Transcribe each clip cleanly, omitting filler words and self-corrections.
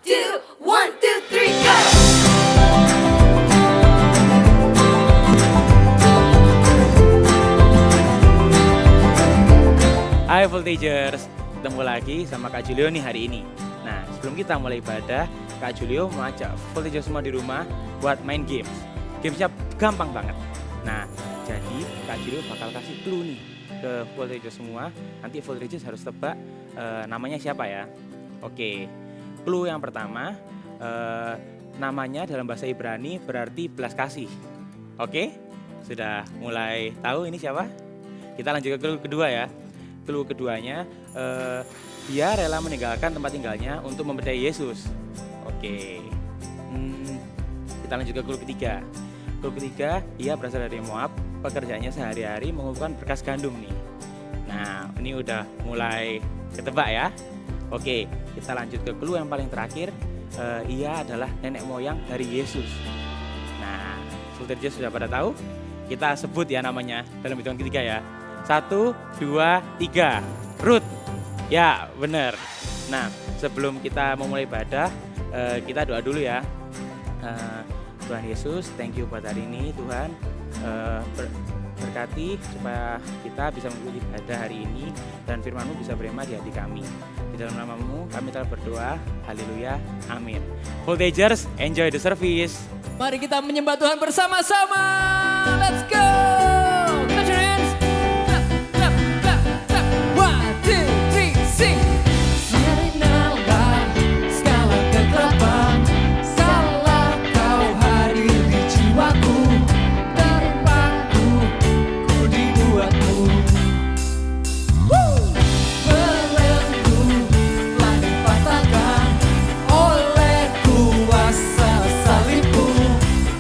One, two, three, go! Hai Voltagers, ketemu lagi sama Kak Julio nih hari ini. Nah, sebelum kita mulai ibadah, Kak Julio mau ajak Voltagers semua di rumah buat main games. Gamesnya gampang banget. Nah, jadi Kak Julio bakal kasih clue nih ke Voltagers semua. Nanti Voltagers harus tebak namanya siapa ya. Oke, clue yang pertama, namanya dalam bahasa Ibrani berarti belas kasih. Oke, sudah mulai tahu ini siapa? Kita lanjut ke clue kedua ya. Clue keduanya, dia rela meninggalkan tempat tinggalnya untuk mempercayai Yesus. Oke, kita lanjut ke clue ketiga. Clue ketiga, ia berasal dari Moab, pekerjaannya sehari-hari mengumpulkan berkas gandum nih. Nah, ini udah mulai ketebak ya. Oke, kita lanjut ke clue yang paling terakhir, ia adalah nenek moyang dari Yesus. Nah, Voltagers sudah pada tahu? Kita sebut ya namanya dalam hitungan ketiga ya. 1, 2, 3, Ruth. Ya, benar. Nah, sebelum kita memulai ibadah, kita doa dulu ya. Tuhan Yesus, thank you buat hari ini Tuhan. Berkati supaya kita bisa mengikuti ibadah hari ini dan firman-Mu bisa berema di hati kami. Di dalam nama-Mu kami telah berdoa. Haleluya. Amin. Voltagers, enjoy the service. Mari kita menyembah Tuhan bersama-sama. Let's go. Clap your hands. Clap, clap, clap, clap. 1, 2, 3, sing. Sirinalah segala kegelapan, salah kau hadir di jiwaku, terpaku ku dibuatmu. Belenggu telah dipatahkan oleh kuasa salibmu,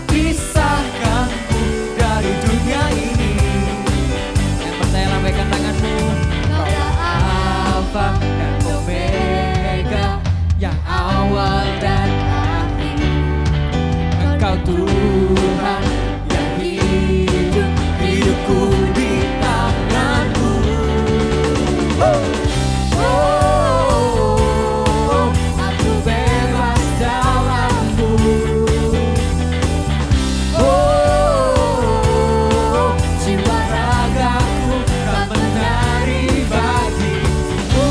pisahkanku dari dunia ini. Yang percaya lambaikan tanganmu. Kaulah Alfa dan Omega, yang awal dan akhir. Engkau Tuhan yang hidup, hidupku di tanganmu. Aku bebas dalammu. Jiwa ragaku kan menari bagimu.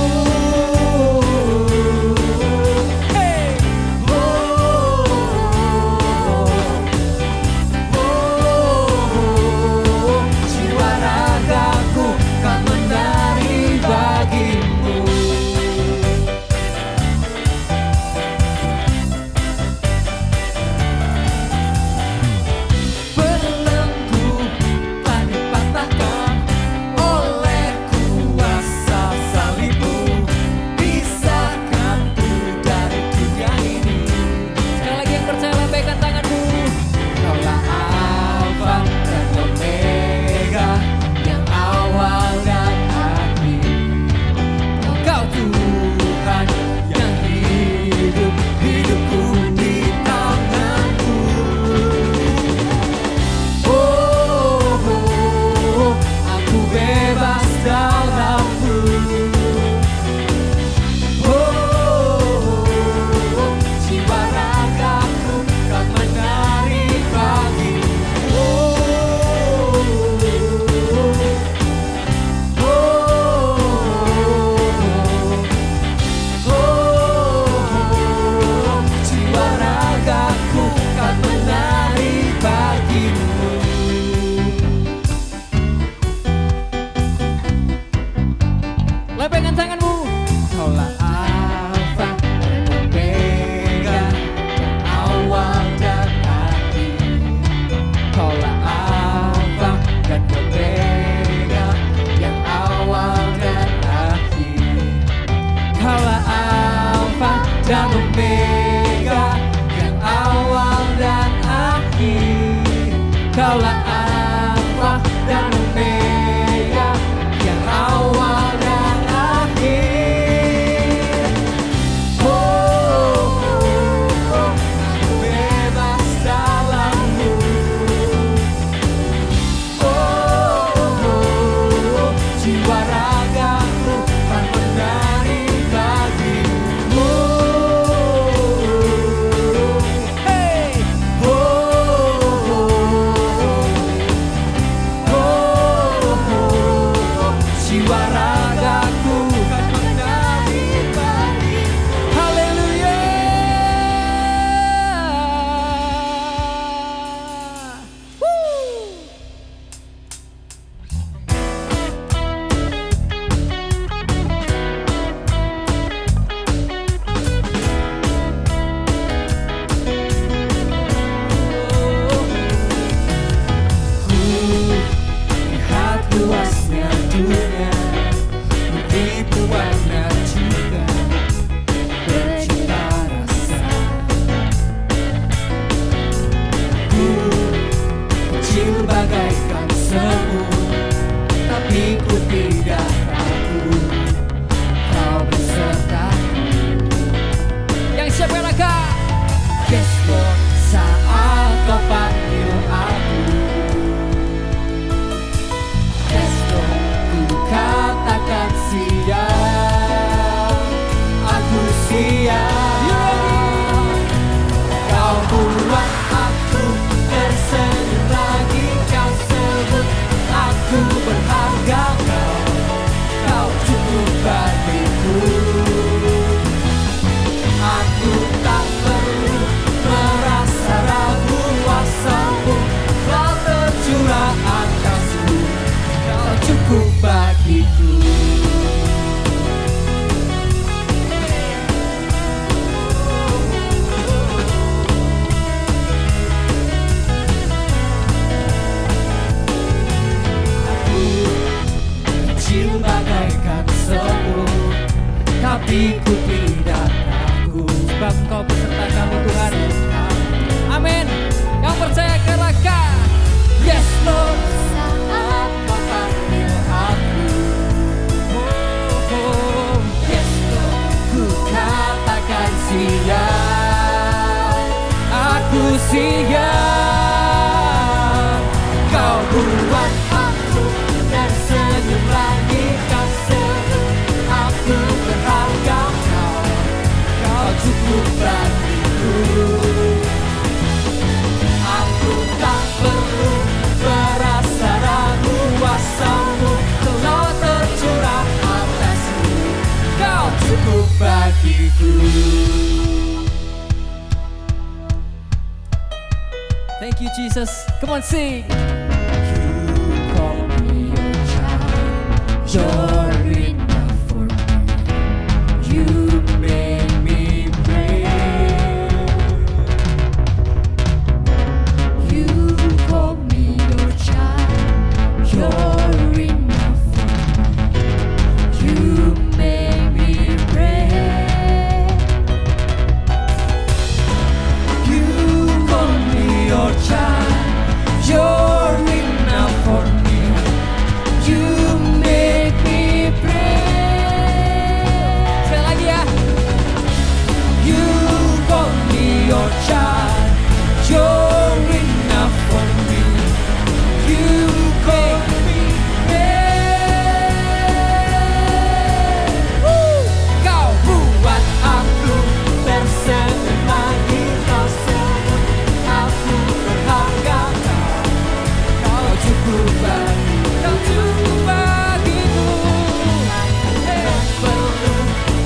Jiwa ragaku kan menari bagimu. Belenggu telah dipatahkan oleh kuasa salibmu, pisahkanku dari dunia ini. Sekali lagi yang percaya lambaikan tanganmu. Kaulah Alfa dan Omega, yang awal dan akhir. Engkau Tuhan yang hidup, hidupku di tanganmu. Aku bebas dalammu. Jiwa ragaku kan menari bagimu. Jiwa ragaku kan menari bagimu. Lambaikan tanganmu. Kaulah Alfa dan Omega, yang awal dan akhir. Kaulah Alfa dan Omega, yang awal dan akhir. Kaulah Alfa dan Omega, yang awal dan akhir. Kaulah Alfa dan Omega, yang awal dan akhir. Aku bebas dalammu. Jiwa ragaku kan menari bagimu. siap. Kau buat aku tersenyum lagi, kau sentuh aku berharga, kau cukup bagiku. Aku tak perlu merasa ragu, kuasamu telah tercurah atasku, kau cukup bagiku. Thank you, Jesus. Come on, sing. You call me your child. You're enough for me. You make me pray. You call me your child. You're enough for me. You make me pray. You call me your child. You're enough for me. You make me pray. Sekali lagi ya. You call me your child. You're enough for me. You call me pray. Kau buat aku tersenyum lagi, kau sebut aku berharga, kau cukup bagiku. Tak perlu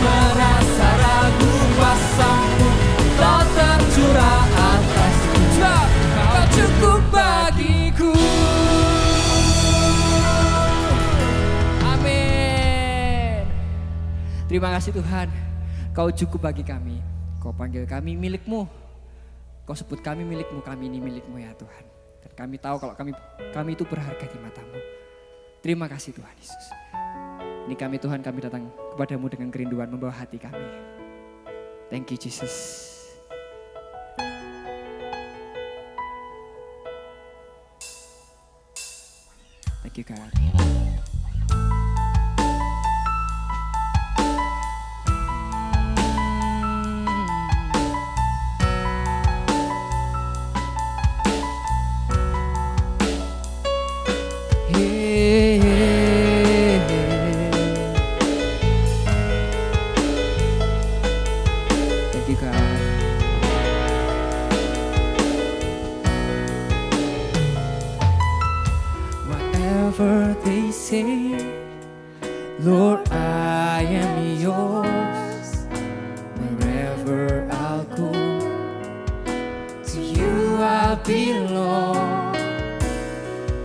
merasa ragu, kuasamu telah tercurah atasku, kau cukup bagiku. Amin. Terima kasih Tuhan, kau cukup bagi kami. Kau panggil kami milikmu. Kau sebut kami milikmu, kami ini milikmu ya Tuhan. Dan kami tahu kalau kami itu berharga di matamu. Terima kasih Tuhan Yesus. Ini kami Tuhan, kami datang kepadamu dengan kerinduan membawa hati kami. Thank you Jesus. Thank you God. Thank you God. Whatever they say, Lord, I am yours. Wherever I'll go, to you I belong.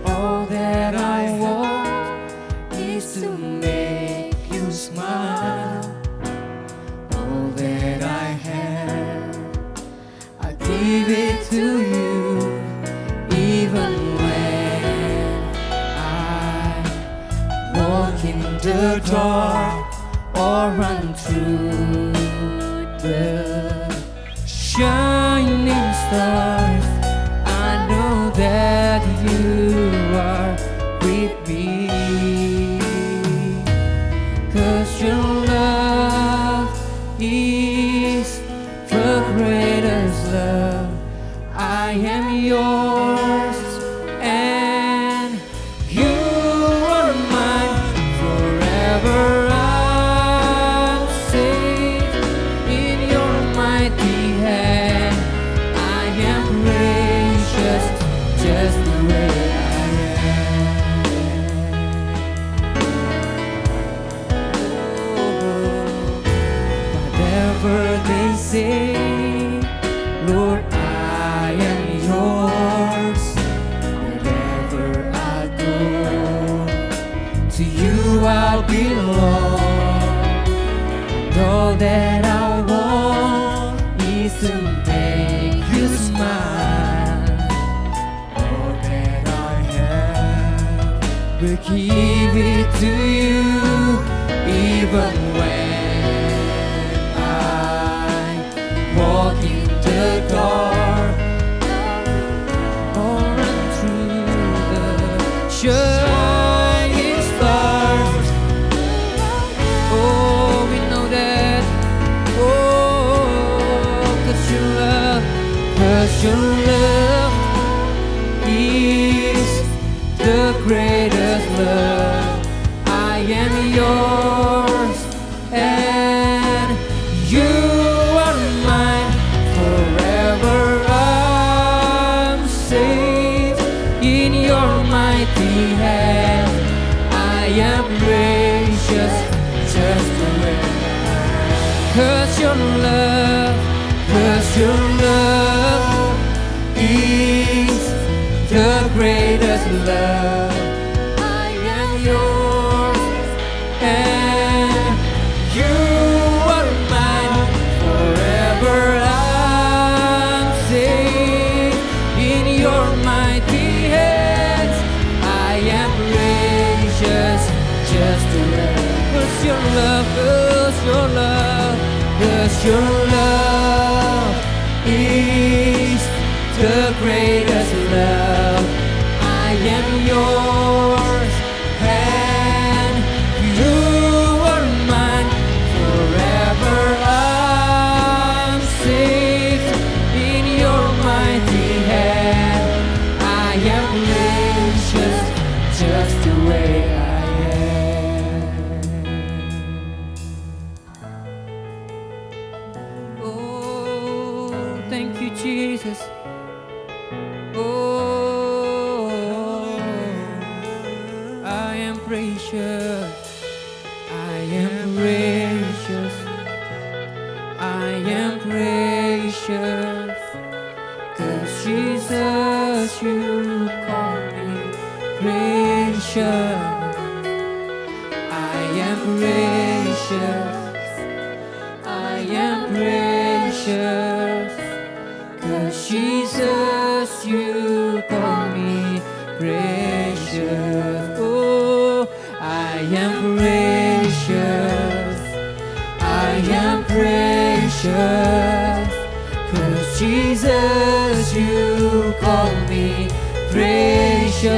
All that I want is to make you smile. All that I have, I give it to you. Even when I walk in the dark or run through the shining stars, I know that you are with me. 'Cause your love is the greatest love. I am yours and you are mine. Forever I'll safe in your mighty hand. I am precious just the way I am. Whatever they say, Lord, I am yours. Wherever I go, to you I'll belong. And all that I want is to make you smile. All that I have, will give it to you. Even when I walk in the dark or run through the shining stars. Oh, we know that your love is the greatest love. I am yours and you are mine. Forever I'm safe in your mighty hand. I am precious just the way. 'Cause your love is the greatest love. I am yours and you are mine. Forever I'm safe in your mighty hands. I am precious just the way. 'Cause your love, 'cause your love, 'cause your love is the greatest love. I am yours and you are mine. Forever I'm safe in your mighty hand. I am precious just the way I am. Oh, thank you, Jesus. Oh, I am precious. I am precious. I am precious. 'Cause Jesus, you call me precious. I am precious. I am precious. 'Cause Jesus, you call me precious. Oh, I am precious. I am precious. 'Cause Jesus, you call me precious.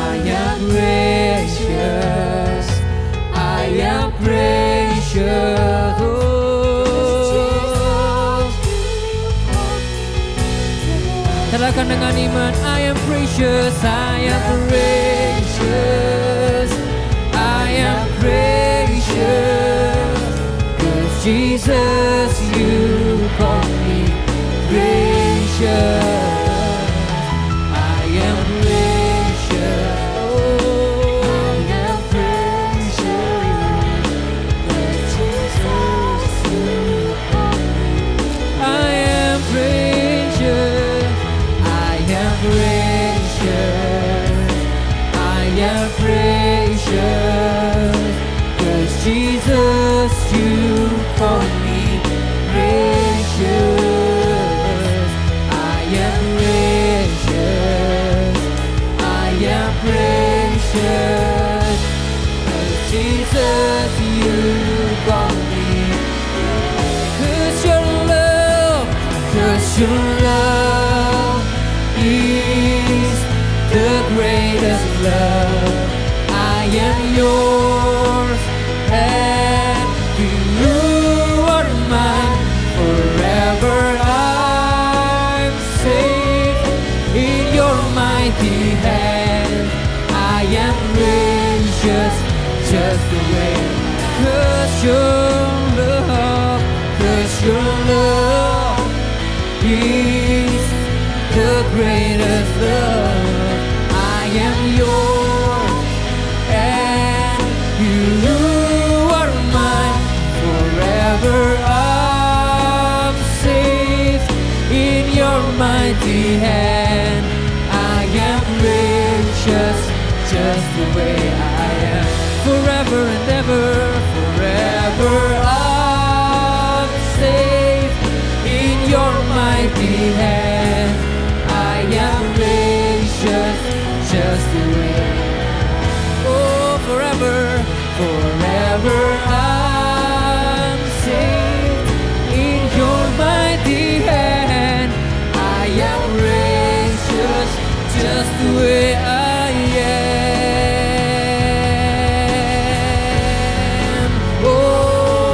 I am precious. I am precious. Oh. Katakan dengan iman, I am precious, I am precious, I am precious. 'Cause Jesus, you call me precious. I am precious. Oh, I am precious. 'Cause Jesus, you call me. I am precious. I am precious. I am precious. 'Cause Jesus, you call me precious. I am precious. I am precious. 'Cause Jesus, you call me. 'Cause your love, 'cause your love is the greatest love. I am yours and you are mine. Forever I'm safe in your mighty hand. I am precious just the way. 'Cause your love, 'cause your love is the greatest love. I am yours and you are mine. Forever I'm safe in your mighty hand. I am precious just the way I am. Forever and ever, forever I'm safe in your mighty hand. I am precious just the way. Oh, forever, forever I'm safe in your mighty hand. I am precious just the way I am. Oh,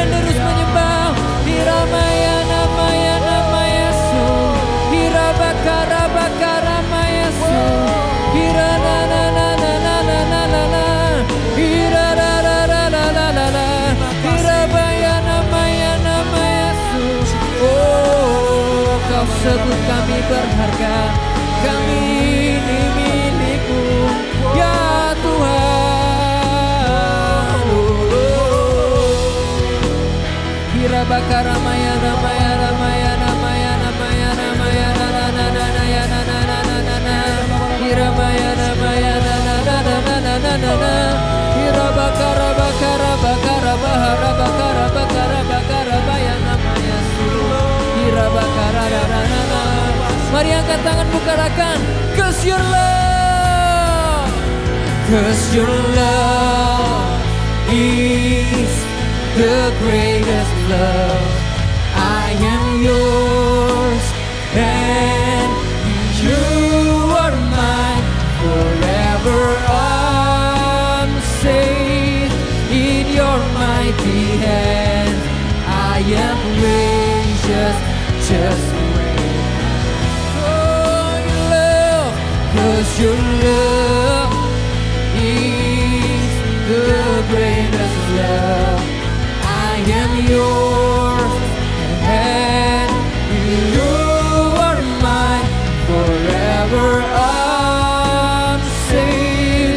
akan terus menyembah. Hiramaya namaya namaya su. Hirabakara bakara maya su. Hirana na na na na na na na na. Hirara ra ra ra ra ra ra. Hirabaya namaya namaya su. Oh, kau sebut kami berharga. Kami ini milikmu, ya Tuhan. Hirabakara maya namaya namaya namaya namaya namaya na na na na na ya na na na na na na. Hiramaya namaya na na na na na na na na na. Hirabakara bakara bakara bahara bakara bakara bakara baya namaya su. Hirabakara na na na na. Mari angkat tangan bukarakan. 'Cause your love, 'cause your love is the greatest love. I am yours and you are mine. Forever I'm safe in your mighty hand. I am gracious just the way. Oh, your love, 'cause your love is the greatest love. I am yours and you are mine. Forever I'm safe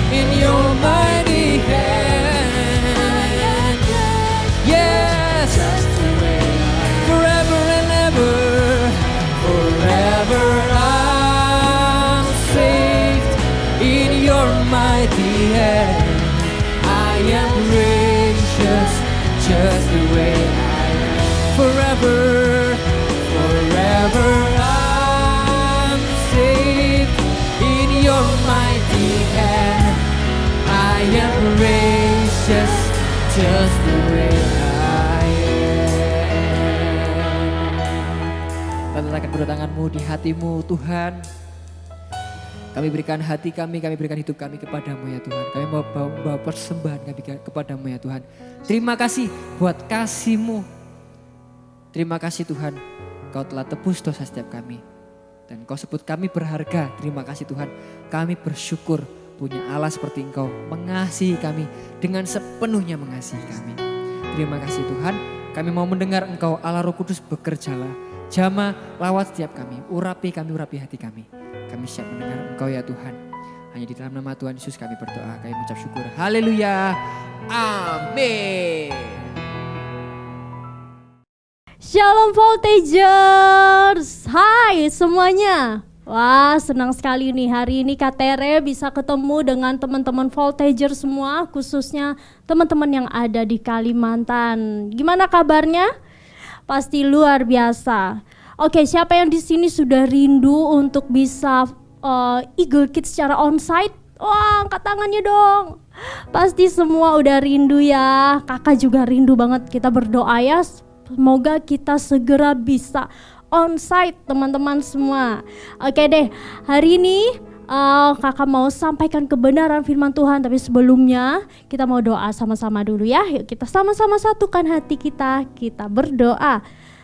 in your mighty hand. Yes, forever and ever. Forever I'm safe in your mighty hand. I am gracious just the way I am. Forever, forever I'm safe in your mighty hand. I am gracious just the way I am. Letakkan kedua tanganmu di hatimu, Tuhan. Kami berikan hati kami berikan hidup kami kepadamu ya Tuhan. Kami mau bawa persembahan kami kepadamu ya Tuhan. Terima kasih buat kasih-Mu. Terima kasih Tuhan, Kau telah tebus dosa setiap kami. Dan Kau sebut kami berharga. Terima kasih Tuhan, kami bersyukur punya Allah seperti Engkau mengasihi kami dengan sepenuhnya mengasihi kami. Terima kasih Tuhan, kami mau mendengar Engkau Allah Roh Kudus bekerjalah. Jamah lawat setiap kami, urapi hati kami. Kami siap mendengar Engkau ya Tuhan. Hanya di dalam nama Tuhan Yesus kami berdoa, kami mengucap syukur. Haleluya. Amin. Shalom Voltagers. Hai semuanya. Wah, senang sekali nih hari ini Kak Tere bisa ketemu dengan teman-teman Voltagers semua, khususnya teman-teman yang ada di Kalimantan. Gimana kabarnya? Pasti luar biasa. Oke, siapa yang di sini sudah rindu untuk bisa Eagle Kids secara onsite? Wah, angkat tangannya dong. Pasti semua udah rindu ya. Kakak juga rindu banget. Kita berdoa ya, semoga kita segera bisa onsite teman-teman semua. Oke deh, hari ini kakak mau sampaikan kebenaran firman Tuhan. Tapi sebelumnya kita mau doa sama-sama dulu ya. Yuk kita sama-sama satukan hati kita berdoa.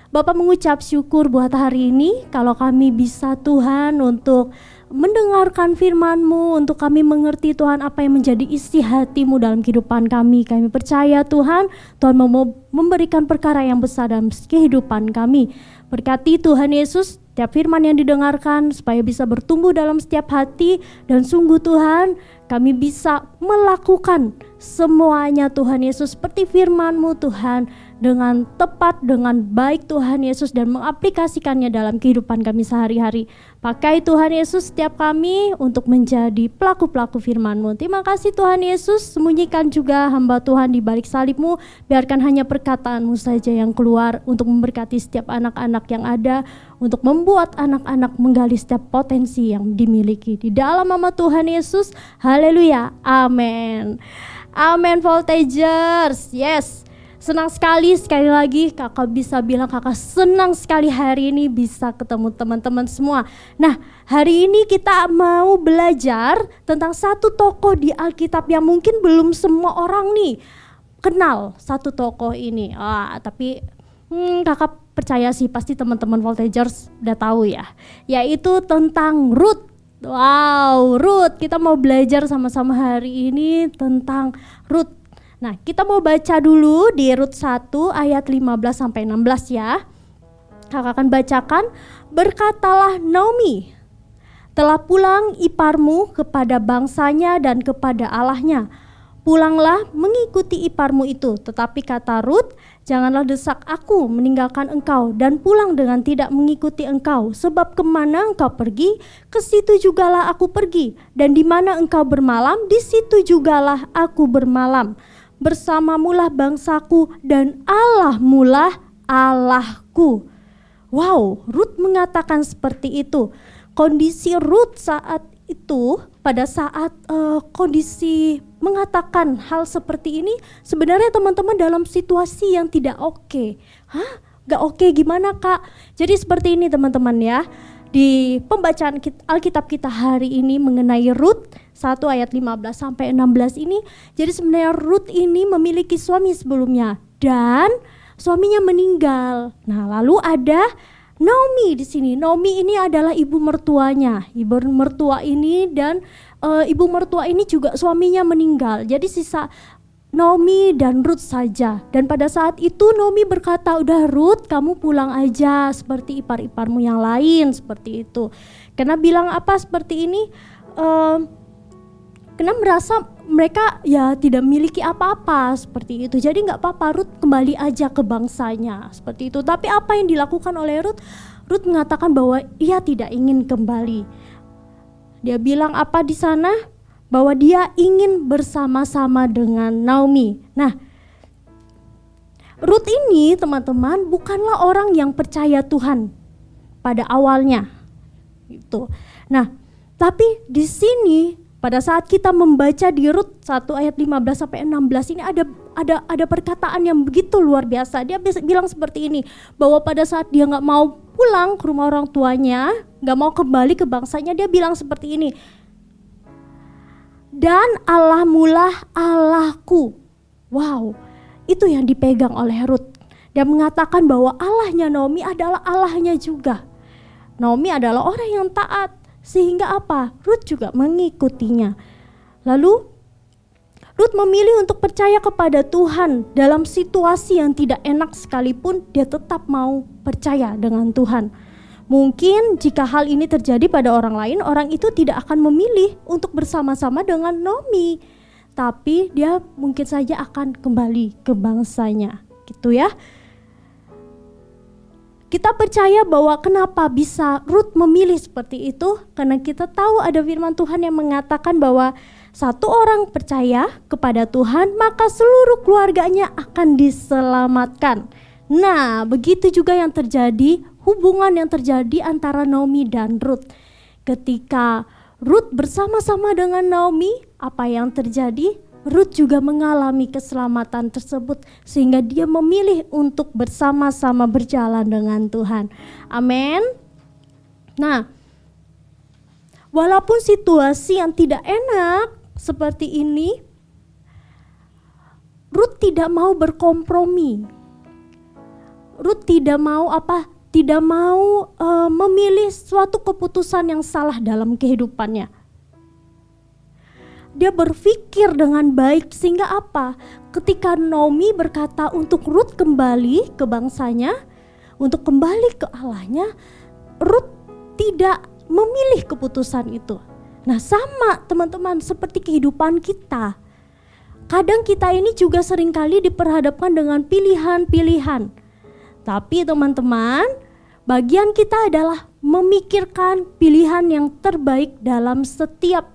Bapak mengucap syukur buat hari ini kalau kami bisa Tuhan untuk mendengarkan firman-Mu, untuk kami mengerti Tuhan apa yang menjadi isi hati-Mu dalam kehidupan kami. Kami percaya Tuhan mau memberikan perkara yang besar dalam kehidupan kami. Berkati Tuhan Yesus setiap firman yang didengarkan supaya bisa bertumbuh dalam setiap hati. Dan sungguh Tuhan kami bisa melakukan semuanya Tuhan Yesus seperti firman-Mu Tuhan, dengan tepat, dengan baik Tuhan Yesus, dan mengaplikasikannya dalam kehidupan kami sehari-hari. Pakai Tuhan Yesus setiap kami untuk menjadi pelaku-pelaku firman-Mu. Terima kasih Tuhan Yesus, sembunyikan juga hamba Tuhan di balik salib-Mu, biarkan hanya perkataan-Mu saja yang keluar untuk memberkati setiap anak-anak yang ada, untuk membuat anak-anak menggali setiap potensi yang dimiliki. Di dalam nama Tuhan Yesus, haleluya, amin. Amin Voltagers, yes. Senang sekali lagi kakak bisa bilang kakak senang sekali hari ini bisa ketemu teman-teman semua. Nah, hari ini kita mau belajar tentang satu tokoh di Alkitab yang mungkin belum semua orang nih kenal satu tokoh ini. Tapi kakak percaya sih pasti teman-teman Voltagers udah tahu ya. Yaitu tentang Ruth. Wow, Ruth. Kita mau belajar sama-sama hari ini tentang Ruth. Nah, kita mau baca dulu di Rut 1 ayat 15 sampai 16 ya. Kakak akan bacakan, berkatalah Naomi, telah pulang iparmu kepada bangsanya dan kepada Allahnya. Pulanglah mengikuti iparmu itu. Tetapi kata Rut, janganlah desak aku meninggalkan engkau dan pulang dengan tidak mengikuti engkau. Sebab kemana engkau pergi, ke situ jugalah aku pergi. Dan di mana engkau bermalam, di situ jugalah aku bermalam. Bersamamulah bangsaku dan Allahmulah Allahku. Wow, Rut mengatakan seperti itu. Kondisi Rut saat itu, pada saat kondisi mengatakan hal seperti ini, sebenarnya teman-teman dalam situasi yang tidak oke. Gak oke gimana kak? Jadi seperti ini teman-teman ya. Di pembacaan Alkitab kita hari ini mengenai Rut 1 ayat 15 sampai 16 ini, jadi sebenarnya Rut ini memiliki suami sebelumnya dan suaminya meninggal. Nah, lalu ada Naomi di sini. Naomi ini adalah ibu mertuanya. Ibu mertua ini dan ibu mertua ini juga suaminya meninggal. Jadi sisa Naomi dan Rut saja. Dan pada saat itu Naomi berkata, udah Rut kamu pulang aja seperti ipar-iparmu yang lain, seperti itu. Karena bilang apa seperti ini, karena merasa mereka ya tidak memiliki apa-apa seperti itu. Jadi gak apa-apa, Rut kembali aja ke bangsanya seperti itu. Tapi apa yang dilakukan oleh Rut? Rut mengatakan bahwa ia tidak ingin kembali. Dia bilang apa di sana? Bahwa dia ingin bersama-sama dengan Naomi. Nah, Rut ini teman-teman bukanlah orang yang percaya Tuhan pada awalnya. Gitu. Nah, tapi di sini pada saat kita membaca di Rut 1 ayat 15 sampai 16 ini ada perkataan yang begitu luar biasa. Dia bilang seperti ini, bahwa pada saat dia nggak mau pulang ke rumah orang tuanya, nggak mau kembali ke bangsanya, dia bilang seperti ini. Dan Allahmulah Allahku. Wow, itu yang dipegang oleh Rut. Dia mengatakan bahwa Allahnya Naomi adalah Allahnya juga. Naomi adalah orang yang taat, sehingga apa? Rut juga mengikutinya. Lalu Rut memilih untuk percaya kepada Tuhan dalam situasi yang tidak enak sekalipun, dia tetap mau percaya dengan Tuhan. Mungkin jika hal ini terjadi pada orang lain, orang itu tidak akan memilih untuk bersama-sama dengan Naomi. Tapi dia mungkin saja akan kembali ke bangsanya, gitu ya. Kita percaya bahwa kenapa bisa Rut memilih seperti itu, karena kita tahu ada firman Tuhan yang mengatakan bahwa satu orang percaya kepada Tuhan, maka seluruh keluarganya akan diselamatkan. Nah, begitu juga yang terjadi, hubungan yang terjadi antara Naomi dan Rut. Ketika Rut bersama-sama dengan Naomi, apa yang terjadi? Rut juga mengalami keselamatan tersebut, sehingga dia memilih untuk bersama-sama berjalan dengan Tuhan. Amin. Nah, walaupun situasi yang tidak enak seperti ini, Rut tidak mau berkompromi. Rut tidak mau memilih suatu keputusan yang salah dalam kehidupannya. Dia berpikir dengan baik, sehingga apa? Ketika Naomi berkata untuk Rut kembali ke bangsanya, untuk kembali ke Allahnya, Rut tidak memilih keputusan itu. Nah, sama teman-teman seperti kehidupan kita. Kadang kita ini juga seringkali diperhadapkan dengan pilihan-pilihan. Tapi teman-teman, bagian kita adalah memikirkan pilihan yang terbaik dalam setiap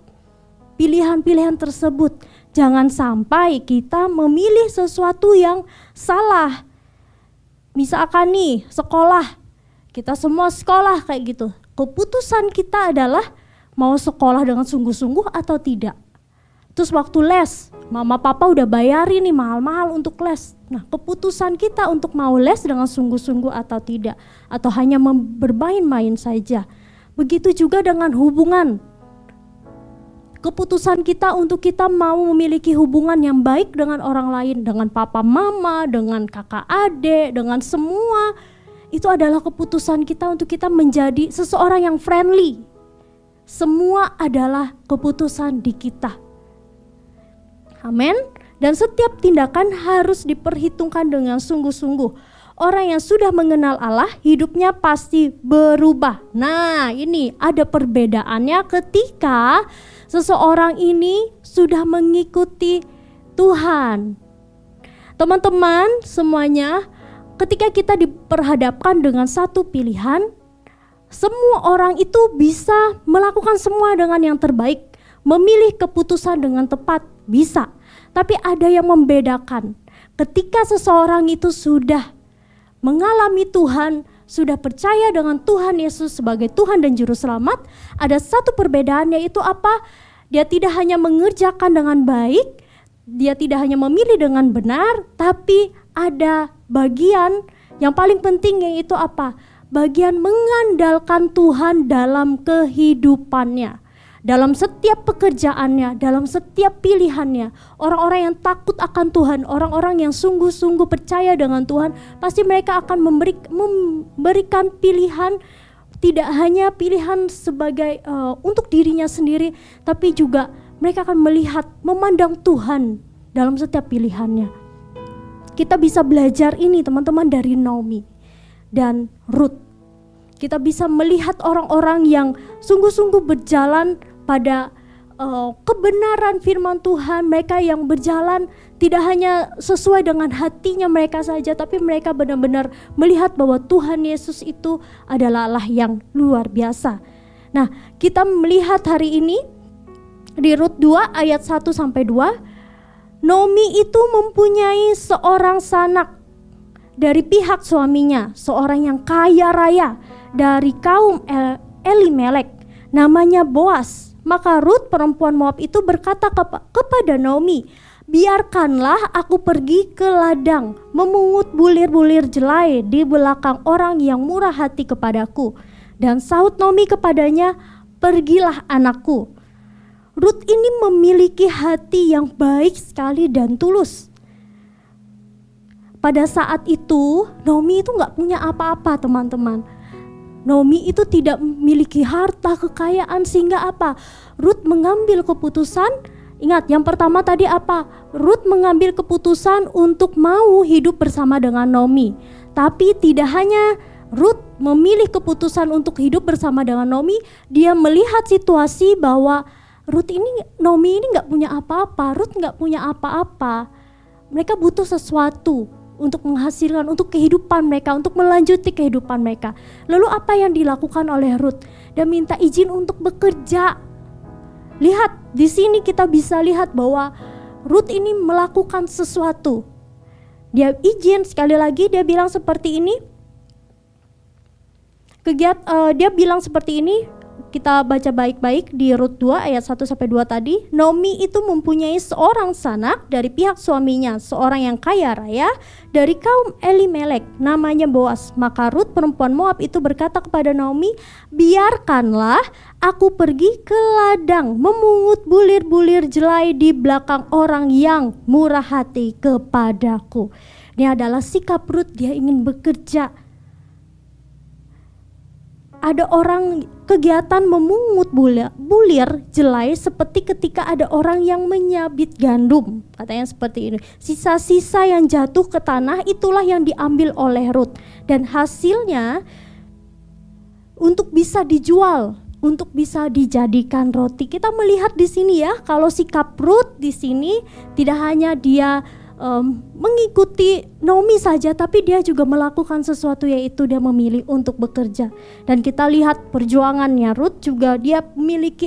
pilihan-pilihan tersebut. Jangan sampai kita memilih sesuatu yang salah. Misalkan nih, sekolah. Kita semua sekolah kayak gitu. Keputusan kita adalah mau sekolah dengan sungguh-sungguh atau tidak. Terus waktu les, mama papa udah bayarin nih mahal-mahal untuk les. Nah, keputusan kita untuk mau les dengan sungguh-sungguh atau tidak, atau hanya bermain-main saja. Begitu juga dengan hubungan. keputusan kita untuk kita mau memiliki hubungan yang baik dengan orang lain, dengan papa mama, dengan kakak adik, dengan semua. Itu adalah keputusan kita untuk kita menjadi seseorang yang friendly. Semua adalah keputusan di kita. Amin. Dan setiap tindakan harus diperhitungkan dengan sungguh-sungguh. Orang yang sudah mengenal Allah, hidupnya pasti berubah. Nah, ini ada perbedaannya ketika seseorang ini sudah mengikuti Tuhan. Teman-teman semuanya, ketika kita diperhadapkan dengan satu pilihan, semua orang itu bisa melakukan semua dengan yang terbaik. Memilih keputusan dengan tepat bisa. Tapi ada yang membedakan. Ketika seseorang itu sudah mengalami Tuhan, sudah percaya dengan Tuhan Yesus sebagai Tuhan dan Juru Selamat, ada satu perbedaannya, yaitu apa? Dia tidak hanya mengerjakan dengan baik, dia tidak hanya memilih dengan benar, tapi ada bagian yang paling penting, yaitu apa? Bagian mengandalkan Tuhan dalam kehidupannya. Dalam setiap pekerjaannya, dalam setiap pilihannya. Orang-orang yang takut akan Tuhan, orang-orang yang sungguh-sungguh percaya dengan Tuhan, pasti mereka akan memberikan pilihan, tidak hanya pilihan sebagai untuk dirinya sendiri, tapi juga mereka akan melihat, memandang Tuhan dalam setiap pilihannya. Kita bisa belajar ini teman-teman dari Naomi dan Ruth. Kita bisa melihat orang-orang yang sungguh-sungguh berjalan pada kebenaran firman Tuhan. Mereka yang berjalan tidak hanya sesuai dengan hatinya mereka saja, tapi mereka benar-benar melihat bahwa Tuhan Yesus itu adalah Allah yang luar biasa. Nah, kita melihat hari ini di Rut 2 ayat 1-2, Naomi itu mempunyai seorang sanak dari pihak suaminya, seorang yang kaya raya dari kaum Elimelek, namanya Boas. Maka Rut perempuan Moab itu berkata kepada Naomi, biarkanlah aku pergi ke ladang memungut bulir-bulir jelai di belakang orang yang murah hati kepadaku. Dan sahut Naomi kepadanya, pergilah anakku. Rut ini memiliki hati yang baik sekali dan tulus. Pada saat itu Naomi itu gak punya apa-apa teman-teman. Naomi itu tidak memiliki harta kekayaan, sehingga apa? Rut mengambil keputusan. Ingat yang pertama tadi apa? Rut mengambil keputusan untuk mau hidup bersama dengan Naomi. Tapi tidak hanya Rut memilih keputusan untuk hidup bersama dengan Naomi, dia melihat situasi bahwa Naomi ini gak punya apa-apa. Rut gak punya apa-apa. Mereka butuh sesuatu untuk menghasilkan, untuk kehidupan mereka, untuk melanjuti kehidupan mereka. Lalu apa yang dilakukan oleh Rut? Dia minta izin untuk bekerja. Lihat, di sini kita bisa lihat bahwa Rut ini melakukan sesuatu. Dia izin, sekali lagi dia bilang seperti ini. Dia bilang seperti ini. Kita baca baik-baik di Rut 2 ayat 1-2 tadi. Naomi itu mempunyai seorang sanak dari pihak suaminya, seorang yang kaya raya dari kaum Elimelek, namanya Boas. Maka Rut perempuan Moab itu berkata kepada Naomi, biarkanlah aku pergi ke ladang memungut bulir-bulir jelai di belakang orang yang murah hati kepadaku. Ini adalah sikap Rut, dia ingin bekerja. Ada orang kegiatan memungut bulir jelai seperti ketika ada orang yang menyabit gandum, katanya seperti ini. Sisa-sisa yang jatuh ke tanah itulah yang diambil oleh Rut, dan hasilnya untuk bisa dijual, untuk bisa dijadikan roti. Kita melihat di sini ya, kalau sikap Rut di sini tidak hanya dia mengikuti Naomi saja, tapi dia juga melakukan sesuatu, yaitu dia memilih untuk bekerja. Dan kita lihat perjuangannya Rut juga, dia memiliki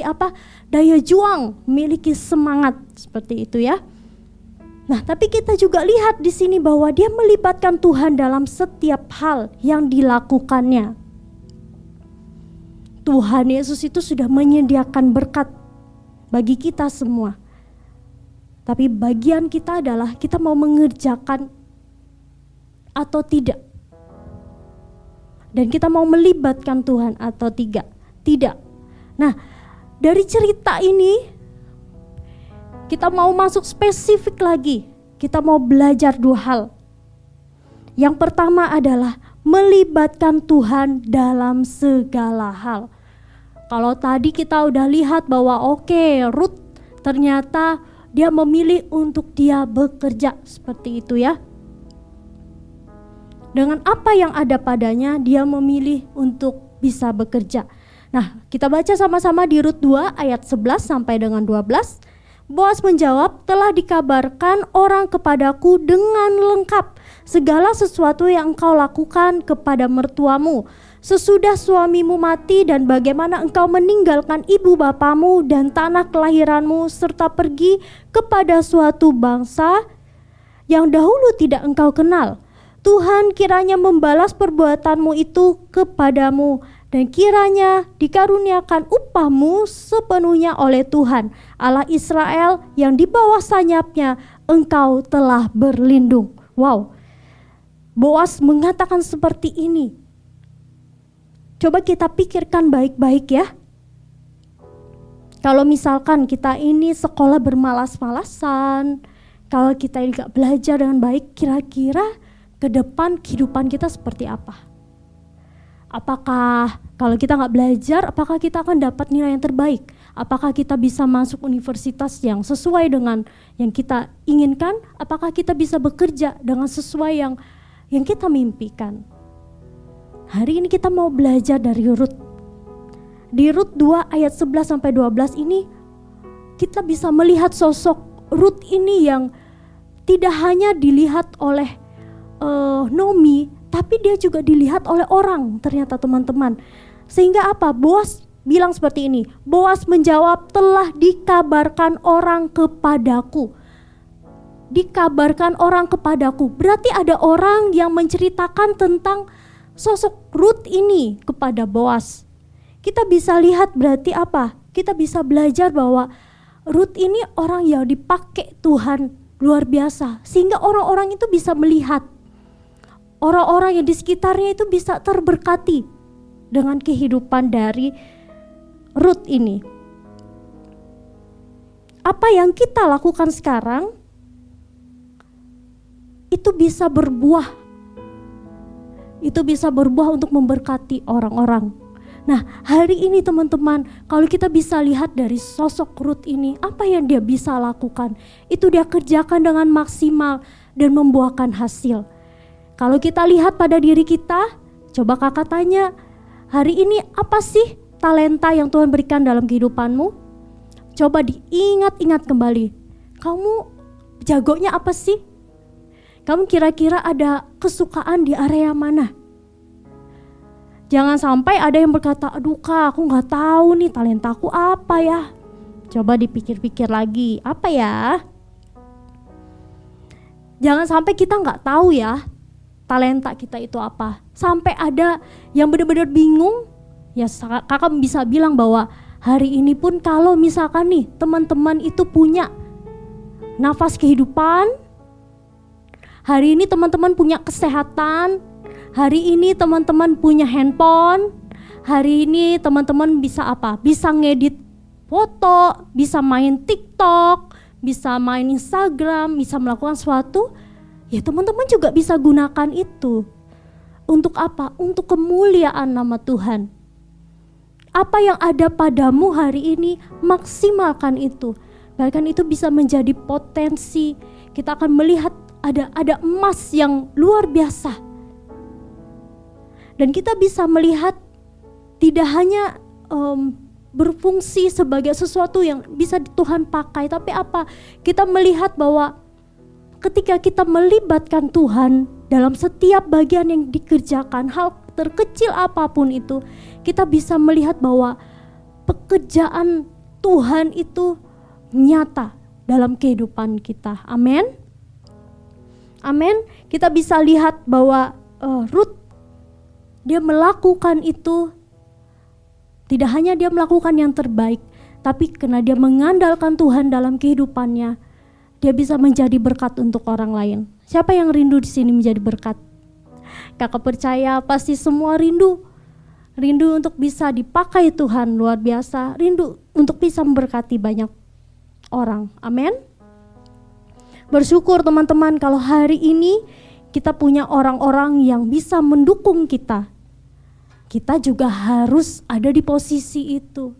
daya juang, memiliki semangat seperti itu ya. Nah, tapi kita juga lihat di sini bahwa dia melibatkan Tuhan dalam setiap hal yang dilakukannya. Tuhan Yesus itu sudah menyediakan berkat bagi kita semua. Tapi bagian kita adalah kita mau mengerjakan atau tidak. Dan kita mau melibatkan Tuhan atau tidak. Nah, dari cerita ini kita mau masuk spesifik lagi. Kita mau belajar 2 hal. Yang pertama adalah melibatkan Tuhan dalam segala hal. Kalau tadi kita udah lihat bahwa Ruth ternyata dia memilih untuk dia bekerja seperti itu ya. Dengan apa yang ada padanya dia memilih untuk bisa bekerja. Nah, kita baca sama-sama di Rut 2 ayat 11 sampai dengan 12. Boas menjawab, telah dikabarkan orang kepadaku dengan lengkap segala sesuatu yang engkau lakukan kepada mertuamu sesudah suamimu mati, dan bagaimana engkau meninggalkan ibu bapamu dan tanah kelahiranmu serta pergi kepada suatu bangsa yang dahulu tidak engkau kenal. Tuhan kiranya membalas perbuatanmu itu kepadamu, dan kiranya dikaruniakan upahmu sepenuhnya oleh Tuhan Allah Israel yang di bawah sayapnya engkau telah berlindung. Wow, Boas mengatakan seperti ini. Coba kita pikirkan baik-baik ya. Kalau misalkan kita ini sekolah bermalas-malasan, kalau kita tidak belajar dengan baik, kira-kira ke depan kehidupan kita seperti apa? Apakah kalau kita nggak belajar, apakah kita akan dapat nilai yang terbaik? Apakah kita bisa masuk universitas yang sesuai dengan yang kita inginkan? Apakah kita bisa bekerja dengan sesuai yang kita mimpikan? Hari ini kita mau belajar dari Rut. Di Rut 2 ayat 11 sampai 12 ini kita bisa melihat sosok Rut ini yang tidak hanya dilihat oleh Nomi, tapi dia juga dilihat oleh orang ternyata teman-teman. Sehingga apa? Boas bilang seperti ini. Boas menjawab, telah dikabarkan orang kepadaku. Dikabarkan orang kepadaku. Berarti ada orang yang menceritakan tentang sosok Rut ini kepada Boas. Kita bisa lihat berarti apa? Kita bisa belajar bahwa Rut ini orang yang dipakai Tuhan luar biasa. Sehingga orang-orang itu bisa melihat. Orang-orang yang di sekitarnya itu bisa terberkati dengan kehidupan dari Rut ini. Apa yang kita lakukan sekarang itu bisa berbuah. Itu bisa berbuah untuk memberkati orang-orang. Nah, hari ini teman-teman, kalau kita bisa lihat dari sosok Rut ini, apa yang dia bisa lakukan? Itu dia kerjakan dengan maksimal dan membuahkan hasil. Kalau kita lihat pada diri kita, coba kakak tanya, hari ini apa sih talenta yang Tuhan berikan dalam kehidupanmu? Coba diingat-ingat kembali. Kamu jagonya apa sih? Kamu kira-kira ada kesukaan di area mana? Jangan sampai ada yang berkata, aduh kak, aku gak tahu nih talentaku apa ya. Coba dipikir-pikir lagi, apa ya? Jangan sampai kita gak tahu ya talenta kita itu apa. Sampai ada yang benar-benar bingung, ya kakak bisa bilang bahwa hari ini pun kalau misalkan nih teman-teman itu punya nafas kehidupan, hari ini teman-teman punya kesehatan, hari ini teman-teman punya handphone, hari ini teman-teman bisa apa? Bisa ngedit foto, bisa main TikTok, bisa main Instagram, bisa melakukan sesuatu. Ya teman-teman juga bisa gunakan itu. Untuk apa? Untuk kemuliaan nama Tuhan. Apa yang ada padamu hari ini, maksimalkan itu. Bahkan itu bisa menjadi potensi. Kita akan melihat ada emas yang luar biasa. Dan kita bisa melihat tidak hanya berfungsi sebagai sesuatu yang bisa Tuhan pakai, tapi apa? Kita melihat bahwa ketika kita melibatkan Tuhan dalam setiap bagian yang dikerjakan, hal terkecil apapun itu, kita bisa melihat bahwa pekerjaan Tuhan itu nyata dalam kehidupan kita. Amin. Amin. Kita bisa lihat bahwa Rut, dia melakukan itu, tidak hanya dia melakukan yang terbaik, tapi karena dia mengandalkan Tuhan dalam kehidupannya, dia bisa menjadi berkat untuk orang lain. Siapa yang rindu di sini menjadi berkat? Kakak percaya pasti semua rindu untuk bisa dipakai Tuhan luar biasa, rindu untuk bisa memberkati banyak orang. Amin. Bersyukur teman-teman kalau hari ini kita punya orang-orang yang bisa mendukung kita. Kita juga harus ada di posisi itu.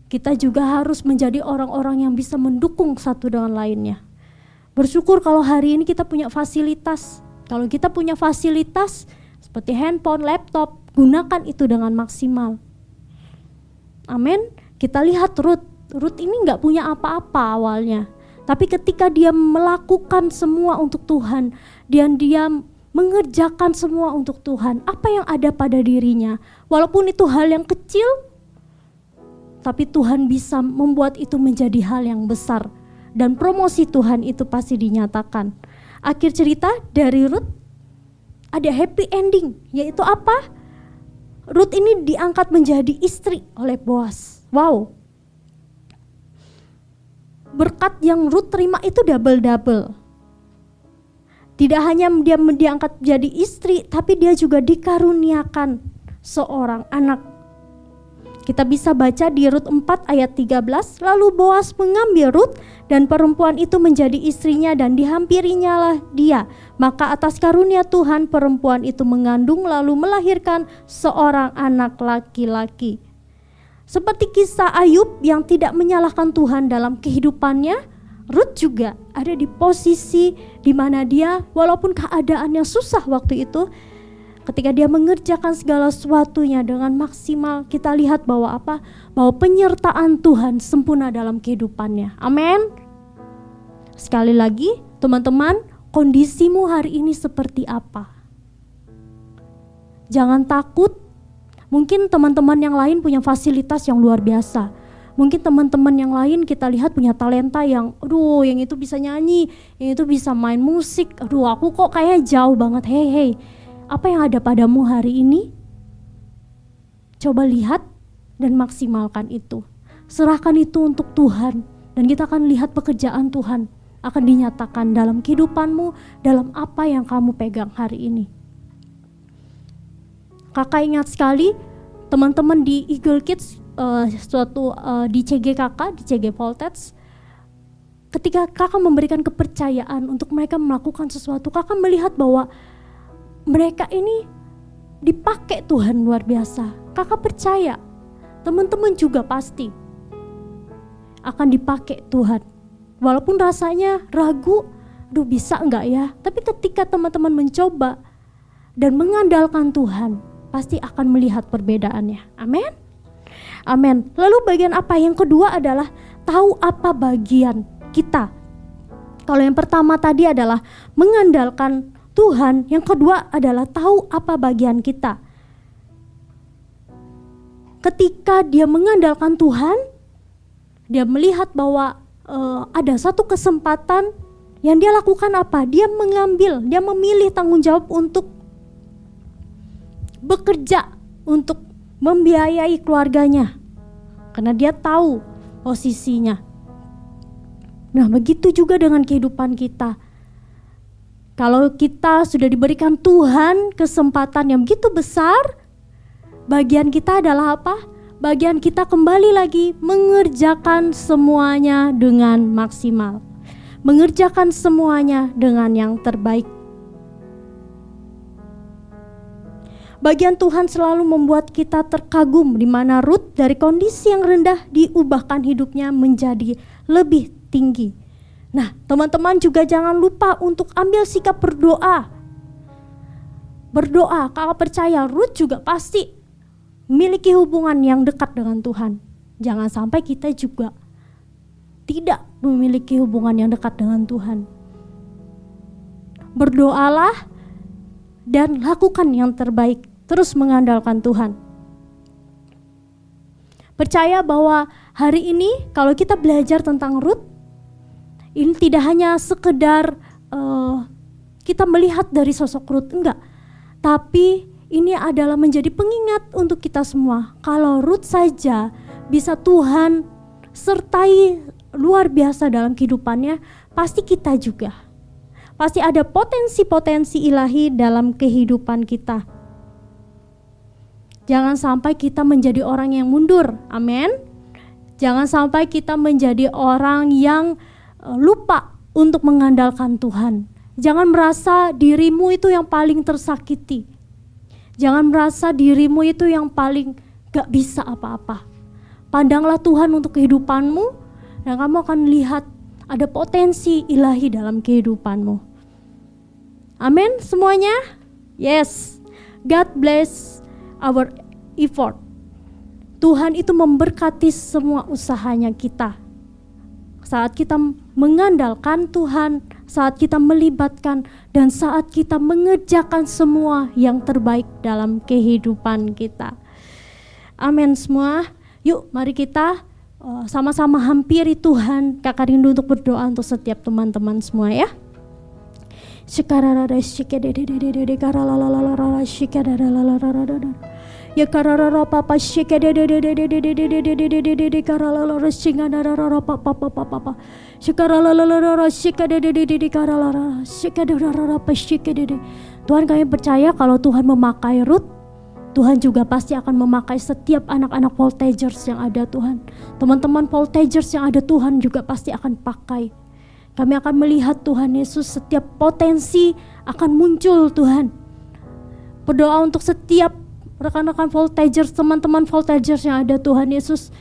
Kita juga harus menjadi orang-orang yang bisa mendukung satu dengan lainnya. Bersyukur kalau hari ini kita punya fasilitas. Kalau kita punya fasilitas seperti handphone, laptop, gunakan itu dengan maksimal. Amin. Kita lihat Ruth ini gak punya apa-apa awalnya. Tapi ketika dia melakukan semua untuk Tuhan, dan dia mengerjakan semua untuk Tuhan, apa yang ada pada dirinya, walaupun itu hal yang kecil, tapi Tuhan bisa membuat itu menjadi hal yang besar. Dan promosi Tuhan itu pasti dinyatakan. Akhir cerita dari Ruth ada happy ending, yaitu apa? Ruth ini diangkat menjadi istri oleh Boaz. Wow. Berkat yang Ruth terima itu double-double. Tidak hanya dia diangkat menjadi istri, tapi dia juga dikaruniakan seorang anak. Kita bisa baca di Rut 4 ayat 13, lalu Boaz mengambil Rut dan perempuan itu menjadi istrinya dan dihampirinya lah dia. Maka atas karunia Tuhan perempuan itu mengandung lalu melahirkan seorang anak laki-laki. Seperti kisah Ayub yang tidak menyalahkan Tuhan dalam kehidupannya, Rut juga ada di posisi di mana dia walaupun keadaannya susah waktu itu, ketika dia mengerjakan segala sesuatunya dengan maksimal, kita lihat bahwa apa? Bahwa penyertaan Tuhan sempurna dalam kehidupannya. Amin. Sekali lagi, teman-teman, kondisimu hari ini seperti apa? Jangan takut. Mungkin teman-teman yang lain punya fasilitas yang luar biasa. Mungkin teman-teman yang lain kita lihat punya talenta yang, aduh, yang itu bisa nyanyi, yang itu bisa main musik. Aduh, aku kok kayaknya jauh banget. Hei, apa yang ada padamu hari ini? Coba lihat dan maksimalkan itu. Serahkan itu untuk Tuhan dan kita akan lihat pekerjaan Tuhan akan dinyatakan dalam kehidupanmu, dalam apa yang kamu pegang hari ini. Kakak ingat sekali teman-teman di Eagle Kids di CG kakak, di CG Voltage, ketika kakak memberikan kepercayaan untuk mereka melakukan sesuatu, kakak melihat bahwa mereka ini dipakai Tuhan luar biasa. Kakak percaya, teman-teman juga pasti akan dipakai Tuhan. Walaupun rasanya ragu, aduh bisa enggak ya? Tapi ketika teman-teman mencoba dan mengandalkan Tuhan, pasti akan melihat perbedaannya. Amin. Amin. Lalu bagian apa? Yang kedua adalah tahu apa bagian kita. Kalau yang pertama tadi adalah mengandalkan Tuhan, yang kedua adalah tahu apa bagian kita. Ketika dia mengandalkan Tuhan, dia melihat bahwa ada satu kesempatan yang dia lakukan apa? Dia memilih tanggung jawab untuk bekerja, untuk membiayai keluarganya. Karena dia tahu posisinya. Nah, begitu juga dengan kehidupan kita. Kalau kita sudah diberikan Tuhan kesempatan yang begitu besar, bagian kita adalah apa? Bagian kita kembali lagi mengerjakan semuanya dengan maksimal. Mengerjakan semuanya dengan yang terbaik. Bagian Tuhan selalu membuat kita terkagum di mana Rut dari kondisi yang rendah diubahkan hidupnya menjadi lebih tinggi. Nah, teman-teman juga jangan lupa untuk ambil sikap berdoa. Berdoa, kakak percaya Rut juga pasti memiliki hubungan yang dekat dengan Tuhan. Jangan sampai kita juga tidak memiliki hubungan yang dekat dengan Tuhan. Berdoalah dan lakukan yang terbaik, terus mengandalkan Tuhan. Percaya bahwa hari ini kalau kita belajar tentang Rut, ini tidak hanya sekedar kita melihat dari sosok Rut, enggak. Tapi ini adalah menjadi pengingat untuk kita semua. Kalau Rut saja bisa Tuhan sertai luar biasa dalam kehidupannya, pasti kita juga. Pasti ada potensi-potensi ilahi dalam kehidupan kita. Jangan sampai kita menjadi orang yang mundur. Amin. Jangan sampai kita menjadi orang yang lupa untuk mengandalkan Tuhan. Jangan merasa dirimu itu yang paling tersakiti. Jangan merasa dirimu itu yang paling gak bisa apa-apa. Pandanglah Tuhan untuk kehidupanmu dan kamu akan lihat ada potensi ilahi dalam kehidupanmu. Amin semuanya? Yes. God bless our effort. Tuhan itu memberkati semua usahanya kita. Saat kita mengandalkan Tuhan, saat kita melibatkan, dan saat kita mengerjakan semua yang terbaik dalam kehidupan kita. Amin semua. Yuk mari kita sama-sama hampiri Tuhan. Kakak rindu untuk berdoa untuk setiap teman-teman semua ya. Ya karara papa Tuhan, kami percaya kalau Tuhan memakai Ruth, Tuhan juga pasti akan memakai setiap anak-anak Voltagers yang ada Tuhan. Teman-teman Voltagers yang ada Tuhan juga pasti akan pakai. Kami akan melihat Tuhan Yesus setiap potensi akan muncul Tuhan. Berdoa untuk setiap rekan-rekan Voltagers, teman-teman Voltagers yang ada Tuhan Yesus.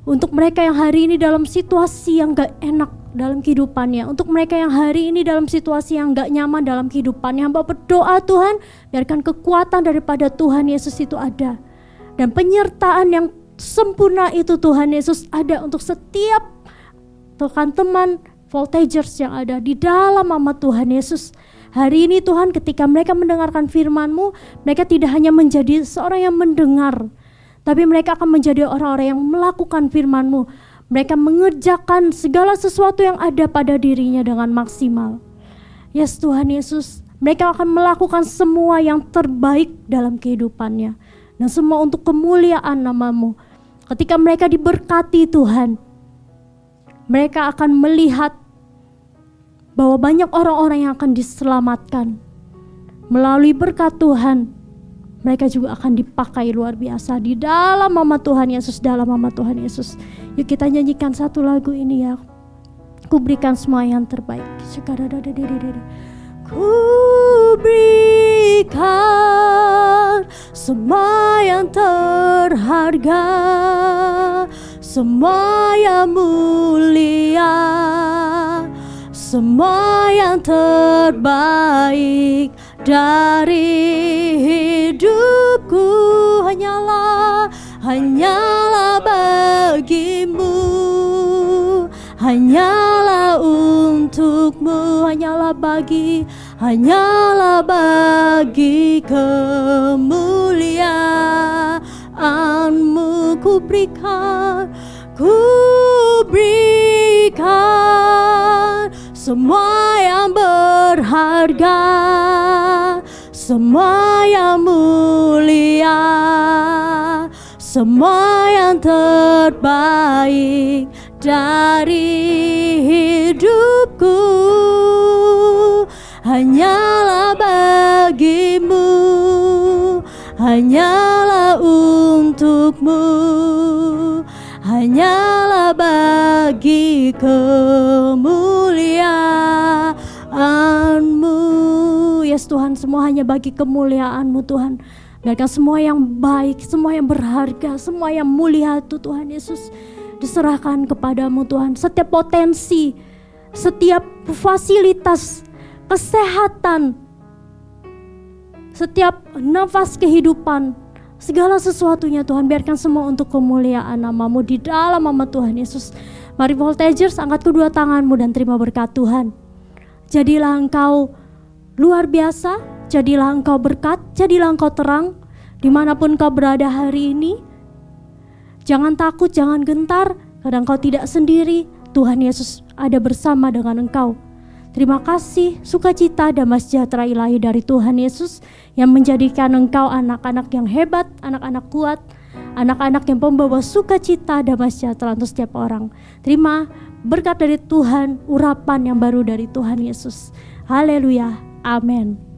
Untuk mereka yang hari ini dalam situasi yang gak enak dalam kehidupannya, untuk mereka yang hari ini dalam situasi yang gak nyaman dalam kehidupannya, hamba berdoa Tuhan, biarkan kekuatan daripada Tuhan Yesus itu ada. Dan penyertaan yang sempurna itu Tuhan Yesus ada untuk setiap rekan teman Voltagers yang ada di dalam nama Tuhan Yesus. Hari ini Tuhan, ketika mereka mendengarkan firman-Mu, mereka tidak hanya menjadi seorang yang mendengar, tapi mereka akan menjadi orang-orang yang melakukan firman-Mu. Mereka mengerjakan segala sesuatu yang ada pada dirinya dengan maksimal. Yes Tuhan Yesus, mereka akan melakukan semua yang terbaik dalam kehidupannya. Dan semua untuk kemuliaan nama-Mu. Ketika mereka diberkati Tuhan, mereka akan melihat bahwa banyak orang-orang yang akan diselamatkan. Melalui berkat Tuhan, mereka juga akan dipakai luar biasa di dalam nama Tuhan Yesus, dalam nama Tuhan Yesus. Yuk kita nyanyikan satu lagu ini ya. Ku berikan semua yang terbaik. Ku berikan semua yang terharga, semua yang mulia, semua yang terbaik dari hidupku. Hanyalah bagimu, hanyalah untukmu, hanyalah bagi kemuliaan-Mu. Ku berikan semua yang berharga, semua yang mulia, semua yang terbaik dari hidupku. Hanyalah bagimu, hanyalah untukmu, hanyalah bagi kemuliaan-Mu. Yes Tuhan, semua hanya bagi kemuliaan-Mu Tuhan. Biarkan semua yang baik, semua yang berharga, semua yang mulia itu Tuhan Yesus diserahkan kepadamu Tuhan. Setiap potensi, setiap fasilitas, kesehatan, setiap nafas kehidupan, segala sesuatunya Tuhan, biarkan semua untuk kemuliaan nama-Mu di dalam nama Tuhan Yesus. Mari Voltagers, angkat kedua tanganmu dan terima berkat Tuhan. Jadilah engkau luar biasa, jadilah engkau berkat, jadilah engkau terang dimanapun kau berada hari ini. Jangan takut, jangan gentar, karena engkau tidak sendiri. Tuhan Yesus ada bersama dengan engkau. Terima kasih, sukacita, damai sejahtera ilahi dari Tuhan Yesus yang menjadikan engkau anak-anak yang hebat, anak-anak kuat, anak-anak yang membawa sukacita, damai sejahtera untuk setiap orang. Terima berkat dari Tuhan, urapan yang baru dari Tuhan Yesus. Haleluya, amin.